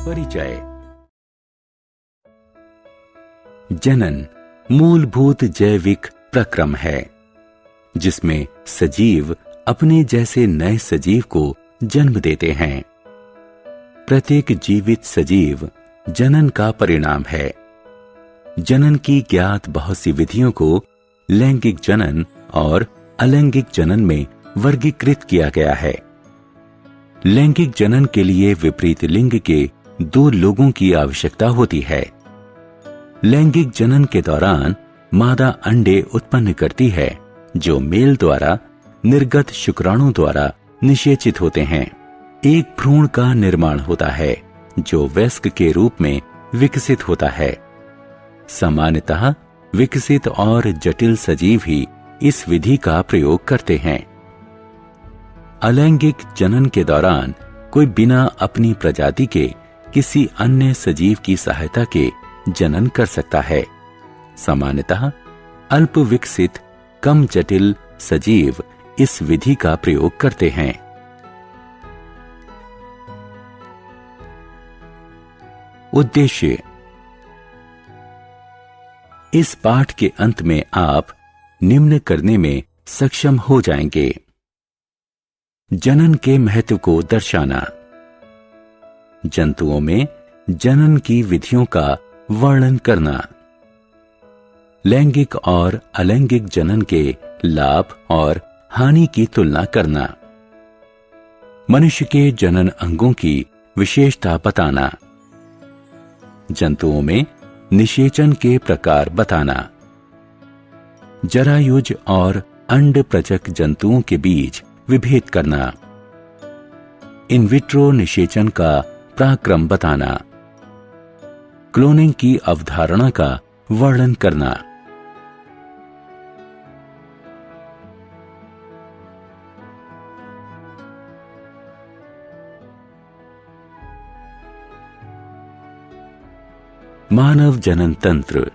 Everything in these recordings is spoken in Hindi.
परिचय। जनन मूलभूत जैविक प्रक्रम है जिसमें सजीव अपने जैसे नए सजीव को जन्म देते हैं। प्रत्येक जीवित सजीव जनन का परिणाम है। जनन की ज्ञात बहुत सी विधियों को लैंगिक जनन और अलैंगिक जनन में वर्गीकृत किया गया है। लैंगिक जनन के लिए विपरीत लिंग के 2 लोगों की आवश्यकता होती है। लैंगिक जनन के दौरान मादा अंडे उत्पन्न करती है जो मेल द्वारा निर्गत शुक्राणु द्वारा निषेचित होते हैं। एक भ्रूण का निर्माण होता है जो वयस्क के रूप में विकसित होता है। सामान्यतः विकसित और जटिल सजीव ही इस विधि का प्रयोग करते हैं। अलैंगिक जनन के दौरान कोई बिना अपनी प्रजाति के किसी अन्य सजीव की सहायता के जनन कर सकता है। सामान्यतः अल्प विकसित कम जटिल सजीव इस विधि का प्रयोग करते हैं। उद्देश्य। इस पाठ के अंत में आप निम्न करने में सक्षम हो जाएंगे। जनन के महत्व को दर्शाना, जंतुओं में जनन की विधियों का वर्णन करना, लैंगिक और अलैंगिक जनन के लाभ और हानि की तुलना करना, मनुष्य के जनन अंगों की विशेषता बताना, जंतुओं में निषेचन के प्रकार बताना, जरायुज और अंडप्रजक जंतुओं के बीच विभेद करना, इन विट्रो निषेचन का पराक्रम बताना, क्लोनिंग की अवधारणा का वर्णन करना। मानव जनन तंत्र।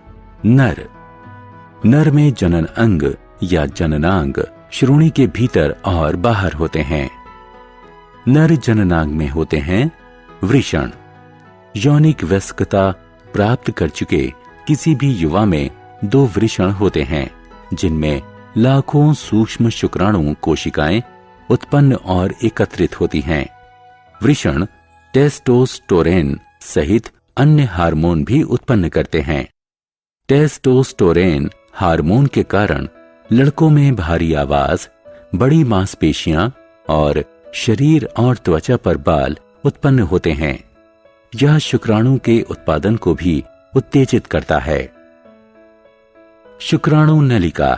नर में जनन अंग या जननांग श्रोणि के भीतर और बाहर होते हैं। नर जननांग में होते हैं वृषण। यौनिक वयस्कता प्राप्त कर चुके किसी भी युवा में 2 वृषण होते हैं जिनमें लाखों सूक्ष्म शुक्राणु कोशिकाएं उत्पन्न और एकत्रित होती हैं। वृषण टेस्टोस्टेरोन सहित अन्य हार्मोन भी उत्पन्न करते हैं। टेस्टोस्टेरोन हार्मोन के कारण लड़कों में भारी आवाज, बड़ी मांसपेशियां और शरीर और त्वचा पर बाल उत्पन्न होते हैं। यह शुक्राणु के उत्पादन को भी उत्तेजित करता है। शुक्राणु नलिका।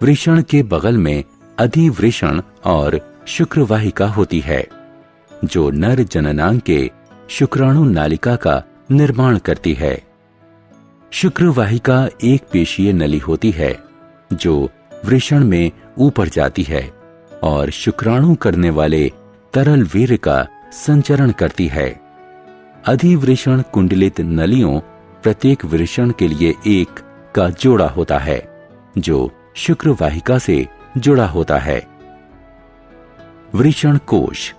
वृषण के बगल में अधिवृषण और शुक्रवाहिका होती है जो नर जननांग के शुक्राणु नालिका का निर्माण करती है। शुक्रवाहिका एक पेशीय नली होती है जो वृषण में ऊपर जाती है और शुक्राणु करने वाले तरल वीर्य का संचरण करती है। अधिवृषण कुंडलित नलियों प्रत्येक वृषण के लिए एक का जोड़ा होता है जो शुक्रवाहिका से जुड़ा होता है। वृषण कोश।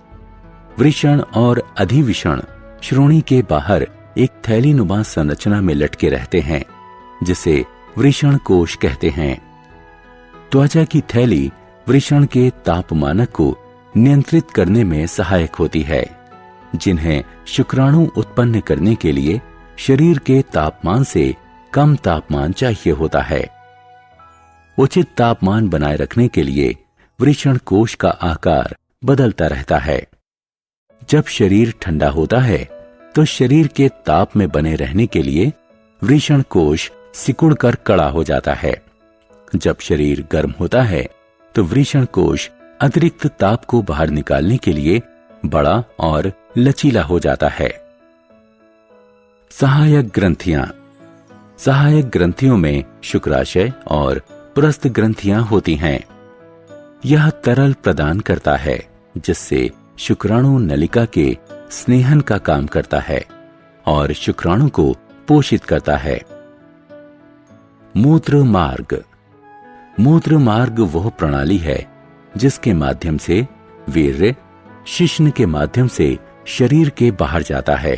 वृषण और अधिवृषण श्रोणि के बाहर एक थैलीनुमा संरचना में लटके रहते हैं जिसे वृषण कोश कहते हैं। त्वचा की थैली वृषण के तापमानक को नियंत्रित करने में सहायक होती है जिन्हें शुक्राणु उत्पन्न करने के लिए शरीर के तापमान से कम तापमान चाहिए होता है। उचित तापमान बनाए रखने के लिए वृषण कोश का आकार बदलता रहता है। जब शरीर ठंडा होता है तो शरीर के ताप में बने रहने के लिए वृषण कोश सिकुड़कर कड़ा हो जाता है। जब शरीर गर्म होता है तो वृषण कोश अतिरिक्त ताप को बाहर निकालने के लिए बड़ा और लचीला हो जाता है। सहायक ग्रंथियां। सहायक ग्रंथियों में शुक्राशय और पुरस्थ ग्रंथियां होती हैं। यह तरल प्रदान करता है जिससे शुक्राणु नलिका के स्नेहन का काम करता है और शुक्राणु को पोषित करता है। मूत्र मार्ग। मूत्र मार्ग वह प्रणाली है जिसके माध्यम से वीर्य शिश्न के माध्यम से शरीर के बाहर जाता है।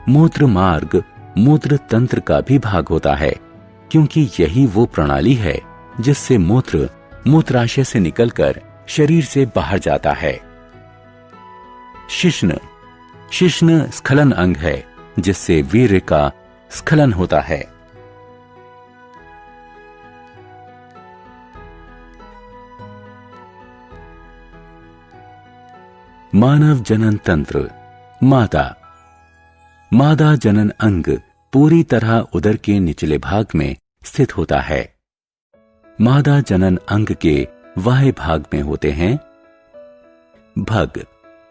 मूत्र मार्ग मूत्र तंत्र का भी भाग होता है, क्योंकि यही वो प्रणाली है जिससे मूत्र मूत्राशय से निकलकर शरीर से बाहर जाता है। शिश्न शिश्न स्खलन अंग है, जिससे वीर्य का स्खलन होता है। मानव जनन तंत्र। मादा जनन अंग पूरी तरह उदर के निचले भाग में स्थित होता है। मादा जनन अंग के बाह्य भाग में होते हैं भग,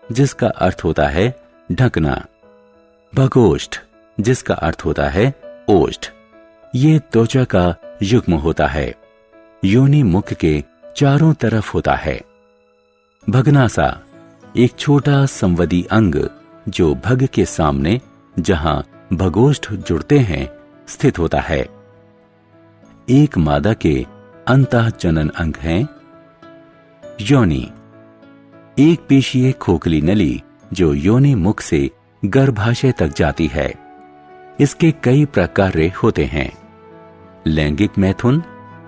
जिसका अर्थ होता है ढकना, भगोष्ठ, जिसका अर्थ होता है ओष्ठ। ये त्वचा का युग्म होता है, योनि मुख के चारों तरफ होता है। भगनासा एक छोटा संवदी अंग जो भग के सामने, जहां भगोष्ठ जुड़ते हैं, स्थित होता है। एक मादा के अंतः जनन अंग हैं योनि, एक पेशीय खोखली नली जो योनि मुख से गर्भाशय तक जाती है। इसके कई प्रकार होते हैं। लैंगिक मैथुन,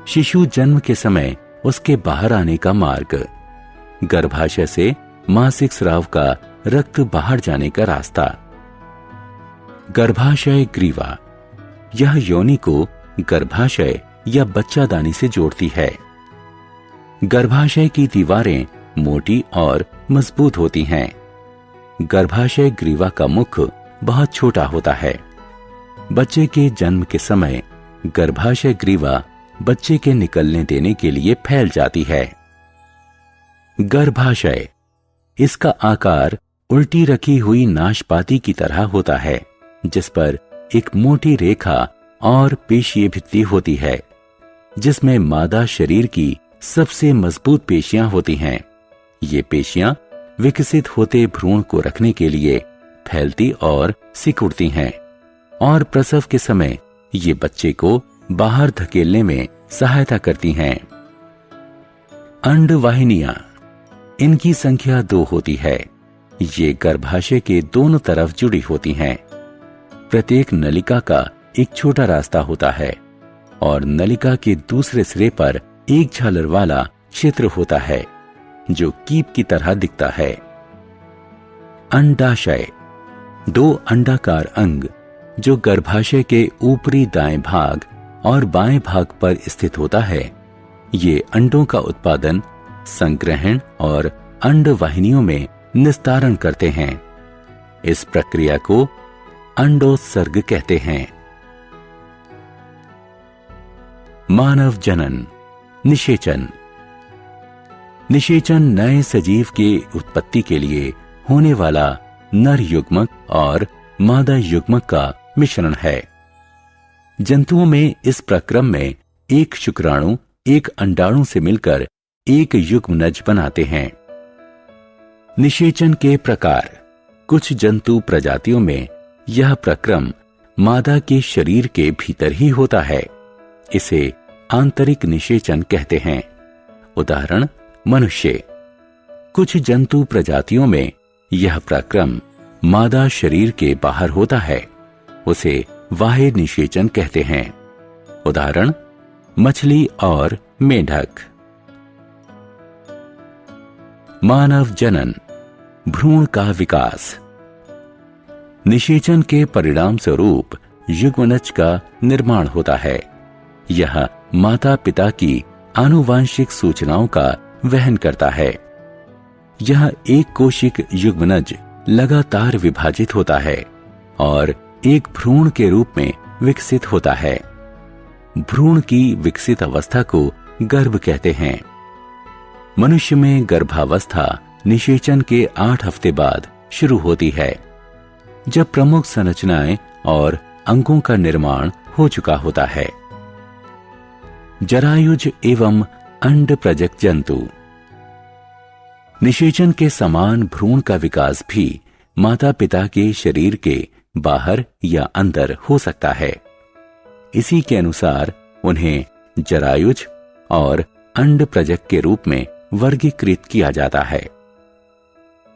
शिशु जन्म के समय उसके बाहर आने का मार्ग, गर्भाशय से मासिक स्राव का रक्त बाहर जाने का रास्ता। गर्भाशय ग्रीवा, यह योनि को गर्भाशय या बच्चादानी से जोड़ती है। गर्भाशय की दीवारें मोटी और मजबूत होती हैं। गर्भाशय ग्रीवा का मुख बहुत छोटा होता है। बच्चे के जन्म के समय गर्भाशय ग्रीवा बच्चे के निकलने देने के लिए फैल जाती है। गर्भाशय, इसका आकार उल्टी रखी हुई नाशपाती की तरह होता है, जिस पर एक मोटी रेखा और पेशीय भित्ति होती है, जिसमें मादा शरीर की सबसे मजबूत पेशियां होती हैं। ये पेशियां विकसित होते भ्रूण को रखने के लिए फैलती और सिकुड़ती हैं और प्रसव के समय ये बच्चे को बाहर धकेलने में सहायता करती हैं। अंडवाहिनियां, इनकी संख्या 2 होती है। ये गर्भाशय के दोनों तरफ जुड़ी होती हैं। प्रत्येक नलिका का एक छोटा रास्ता होता है और नलिका के दूसरे सिरे पर एक झालर वाला क्षेत्र होता है जो कीप की तरह दिखता है। अंडाशय, 2 अंडाकार अंग जो गर्भाशय के ऊपरी दाएं भाग और बाएं भाग पर स्थित होता है। ये अंडों का उत्पादन, संग्रहण और अंडवाहिनियों में निस्तारण करते हैं। इस प्रक्रिया को अंडोत्सर्ग कहते हैं। मानव जनन निषेचन। निषेचन नए सजीव के उत्पत्ति के लिए होने वाला नर युग्मक और मादा युग्मक का मिश्रण है। जंतुओं में इस प्रक्रम में एक शुक्राणु एक अंडाणु से मिलकर एक युग्मनज बनाते हैं। निषेचन के प्रकार। कुछ जंतु प्रजातियों में यह प्रक्रम मादा के शरीर के भीतर ही होता है। इसे आंतरिक निषेचन कहते हैं। उदाहरण मनुष्य। कुछ जंतु प्रजातियों में यह प्रक्रम मादा शरीर के बाहर होता है। उसे बाह्य निषेचन कहते हैं। उदाहरण मछली और मेंढक। मानव जनन भ्रूण का विकास। निषेचन के परिणाम स्वरूप युग्मनज का निर्माण होता है। यह माता पिता की आनुवांशिक सूचनाओं का वहन करता है। यह एक कोशिक युग्मनज लगातार विभाजित होता है और एक भ्रूण के रूप में विकसित होता है। भ्रूण की विकसित अवस्था को गर्भ कहते हैं। मनुष्य में गर्भावस्था निषेचन के 8 हफ्ते बाद शुरू होती है, जब प्रमुख संरचनाएं और अंगों का निर्माण हो चुका होता है। जरायुज एवं अंड प्रजक जंतु। निषेचन के समान भ्रूण का विकास भी माता पिता के शरीर के बाहर या अंदर हो सकता है। इसी के अनुसार उन्हें जरायुज और अंड प्रजक के रूप में वर्गीकृत किया जाता है।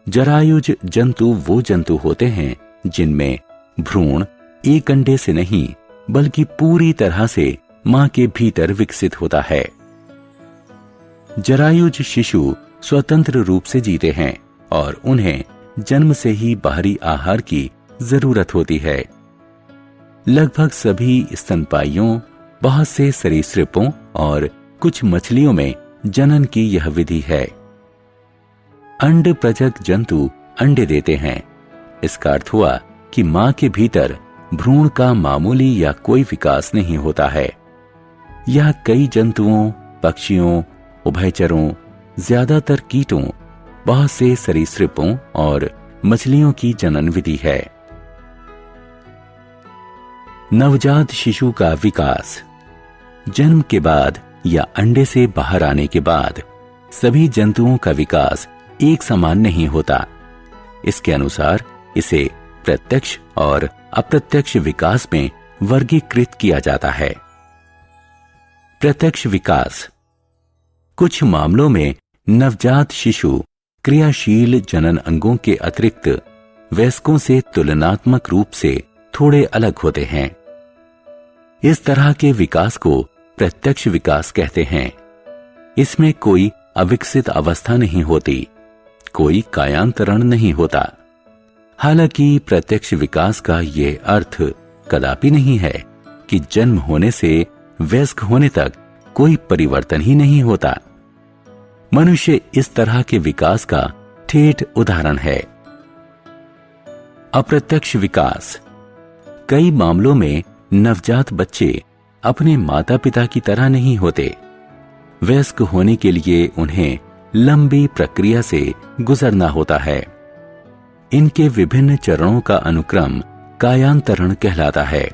जरायुज जंतु वो जंतु होते हैं जिनमें भ्रूण एक अंडे से नहीं बल्कि पूरी तरह से मां के भीतर विकसित होता है। जरायुज शिशु स्वतंत्र रूप से जीते हैं और उन्हें जन्म से ही बाहरी आहार की जरूरत होती है। लगभग सभी स्तनपाइयों, बहुत से सरीसृपों और कुछ मछलियों में जनन की यह विधि है। अंड प्रजक जंतु अंडे देते हैं। इसका अर्थ हुआ कि मां के भीतर भ्रूण का मामूली या कोई विकास नहीं होता है। यह कई जंतुओं, पक्षियों, उभयचरों, ज्यादातर कीटों, बहुत से सरीसृपों और मछलियों की जनन विधि है। नवजात शिशु का विकास। जन्म के बाद या अंडे से बाहर आने के बाद सभी जंतुओं का विकास एक समान नहीं होता। इसके अनुसार इसे प्रत्यक्ष और अप्रत्यक्ष विकास में वर्गीकृत किया जाता है। प्रत्यक्ष विकास। कुछ मामलों में नवजात शिशु क्रियाशील जनन अंगों के अतिरिक्त वयस्कों से तुलनात्मक रूप से थोड़े अलग होते हैं। इस तरह के विकास को प्रत्यक्ष विकास कहते हैं। इसमें कोई अविकसित अवस्था नहीं होती, कोई कायांतरण नहीं होता। हालांकि प्रत्यक्ष विकास का यह अर्थ कदापि नहीं है कि जन्म होने से वयस्क होने तक कोई परिवर्तन ही नहीं होता। मनुष्य इस तरह के विकास का ठेठ उदाहरण है। अप्रत्यक्ष विकास। कई मामलों में नवजात बच्चे अपने माता पिता की तरह नहीं होते। वयस्क होने के लिए उन्हें लंबी प्रक्रिया से गुजरना होता है। इनके विभिन्न चरणों का अनुक्रम कायांतरण कहलाता है।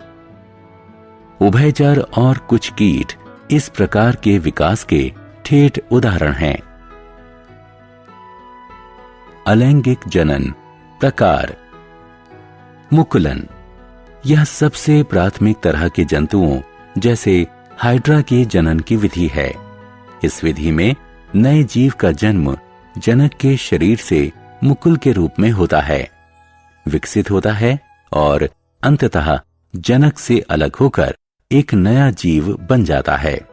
उभयचर और कुछ कीट इस प्रकार के विकास के ठेठ उदाहरण हैं। अलैंगिक जनन प्रकार। मुकुलन। यह सबसे प्राथमिक तरह के जंतुओं जैसे हाइड्रा के जनन की विधि है। इस विधि में नए जीव का जन्म जनक के शरीर से मुकुल के रूप में होता है, विकसित होता है और अंततः जनक से अलग होकर एक नया जीव बन जाता है।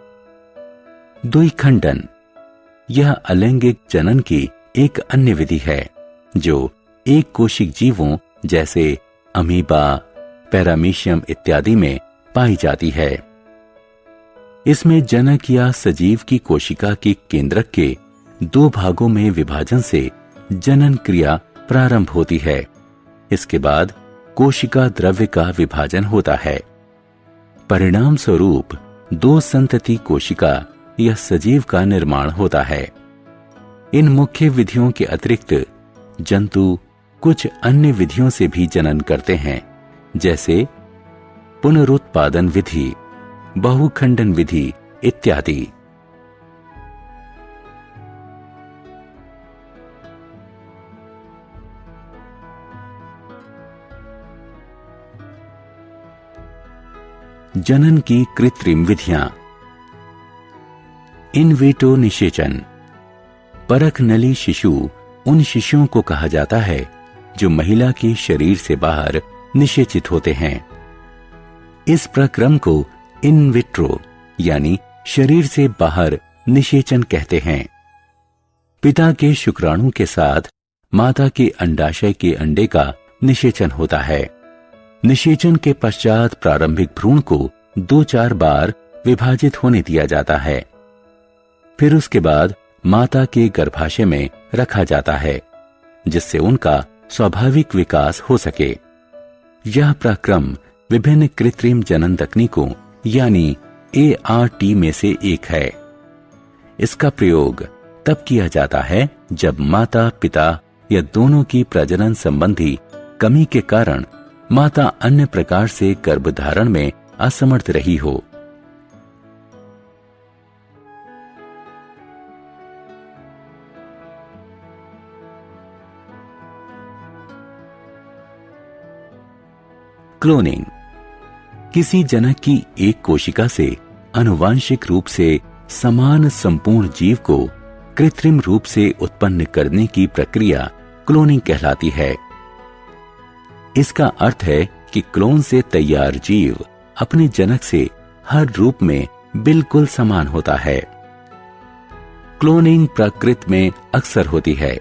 द्विखंडन। यह अलैंगिक जनन की एक अन्य विधि है जो एक कोशिक जीवों जैसे अमीबा, पैरामीशियम इत्यादि में पाई जाती है। इसमें जनक या सजीव की कोशिका के केंद्रक के दो भागों में विभाजन से जनन क्रिया प्रारंभ होती है। इसके बाद कोशिका द्रव्य का विभाजन होता है। परिणाम स्वरूप दो संतति कोशिका या सजीव का निर्माण होता है। इन मुख्य विधियों के अतिरिक्त जंतु कुछ अन्य विधियों से भी जनन करते हैं, जैसे पुनरुत्पादन विधि, बहुखंडन विधि इत्यादि। जनन की कृत्रिम विधियां। इन विट्रो निषेचन। परख नली शिशु उन शिशुओं को कहा जाता है जो महिला के शरीर से बाहर निषेचित होते हैं। इस प्रक्रम को इन विट्रो यानी शरीर से बाहर निषेचन कहते हैं। पिता के शुक्राणु के साथ माता के अंडाशय के अंडे का निषेचन होता है। निषेचन के पश्चात प्रारंभिक भ्रूण को 2-4 बार विभाजित होने दिया जाता है। फिर उसके बाद माता के गर्भाशय में रखा जाता है जिससे उनका स्वाभाविक विकास हो सके। यह प्रक्रम विभिन्न कृत्रिम जनन तकनीकों यानी ART में से एक है। इसका प्रयोग तब किया जाता है जब माता पिता या दोनों की प्रजनन संबंधी कमी के कारण माता अन्य प्रकार से गर्भधारण में असमर्थ रही हो। क्लोनिंग। किसी जनक की एक कोशिका से आनुवांशिक रूप से समान संपूर्ण जीव को कृत्रिम रूप से उत्पन्न करने की प्रक्रिया क्लोनिंग कहलाती है। इसका अर्थ है कि क्लोन से तैयार जीव अपने जनक से हर रूप में बिल्कुल समान होता है। क्लोनिंग प्रकृति में अक्सर होती है।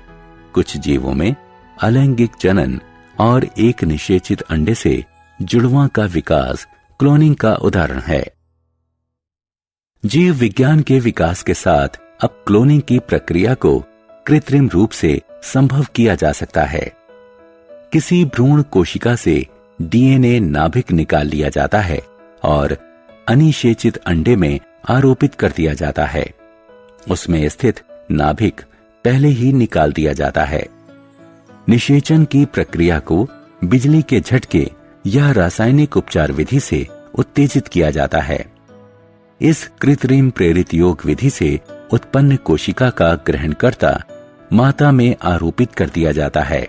कुछ जीवों में अलैंगिक जनन और एक निषेचित अंडे से जुड़वां का विकास क्लोनिंग का उदाहरण है। जीव विज्ञान के विकास के साथ अब क्लोनिंग की प्रक्रिया को कृत्रिम रूप से संभव किया जा सकता है। किसी भ्रूण कोशिका से डीएनए नाभिक निकाल लिया जाता है और अनिषेचित अंडे में आरोपित कर दिया जाता है। उसमें स्थित नाभिक पहले ही निकाल दिया जाता है। निषेचन की प्रक्रिया को बिजली के झटके या रासायनिक उपचार विधि से उत्तेजित किया जाता है। इस कृत्रिम प्रेरित योग विधि से उत्पन्न कोशिका का ग्रहणकर्ता माता में आरोपित कर दिया जाता है।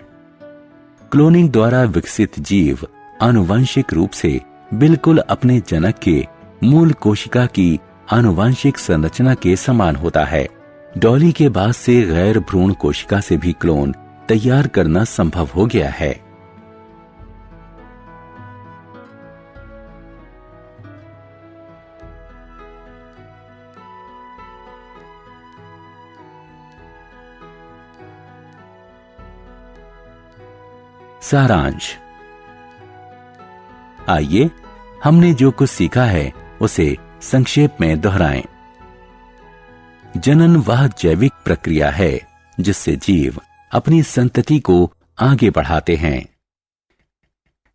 क्लोनिंग द्वारा विकसित जीव आनुवंशिक रूप से बिल्कुल अपने जनक के मूल कोशिका की आनुवंशिक संरचना के समान होता है। डॉली के बाद से गैर भ्रूण कोशिका से भी क्लोन तैयार करना संभव हो गया है। सारांश। आइए हमने जो कुछ सीखा है उसे संक्षेप में दोहराएं। जनन वह जैविक प्रक्रिया है जिससे जीव अपनी संतति को आगे बढ़ाते हैं।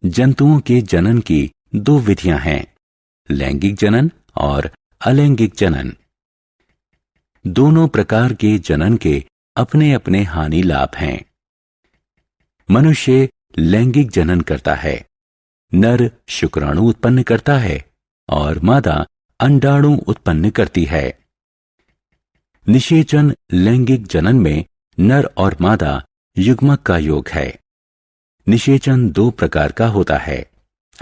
जंतुओं के जनन की दो विधियां हैं, लैंगिक जनन और अलैंगिक जनन। दोनों प्रकार के जनन के अपने अपने हानि लाभ हैं। मनुष्य लैंगिक जनन करता है। नर शुक्राणु उत्पन्न करता है और मादा अंडाणु उत्पन्न करती है। निषेचन लैंगिक जनन में नर और मादा युग्मक का योग है। निषेचन दो प्रकार का होता है,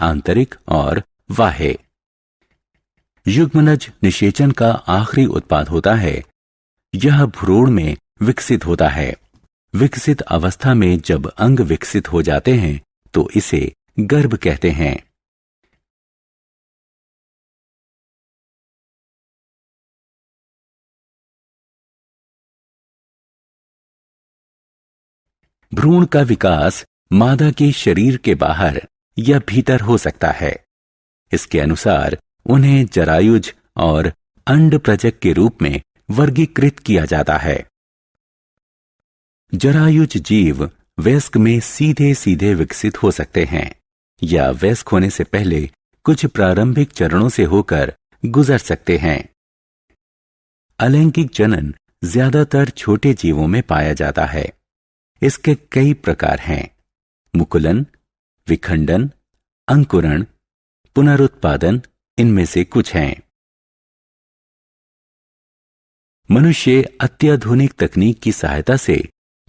आंतरिक और बाह्य। युग्मनज निषेचन का आखिरी उत्पाद होता है। यह भ्रूण में विकसित होता है। विकसित अवस्था में जब अंग विकसित हो जाते हैं तो इसे गर्भ कहते हैं। भ्रूण का विकास मादा के शरीर के बाहर या भीतर हो सकता है। इसके अनुसार उन्हें जरायुज और अंडप्रजक के रूप में वर्गीकृत किया जाता है। जरायुज जीव वयस्क में सीधे सीधे विकसित हो सकते हैं या वयस्क होने से पहले कुछ प्रारंभिक चरणों से होकर गुजर सकते हैं। अलैंगिक जनन ज्यादातर छोटे जीवों में पाया जाता है। इसके कई प्रकार हैं, मुकुलन, विखंडन, अंकुरण, पुनरुत्पादन इनमें से कुछ हैं। मनुष्य अत्याधुनिक तकनीक की सहायता से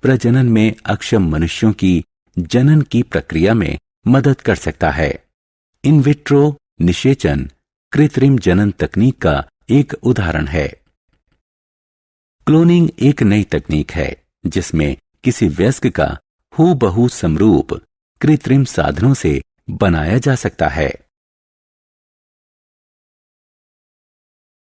प्रजनन में अक्षम मनुष्यों की जनन की प्रक्रिया में मदद कर सकता है। इन विट्रो निषेचन कृत्रिम जनन तकनीक का एक उदाहरण है। क्लोनिंग एक नई तकनीक है जिसमें किसी वयस्क का हूबहू समरूप कृत्रिम साधनों से बनाया जा सकता है।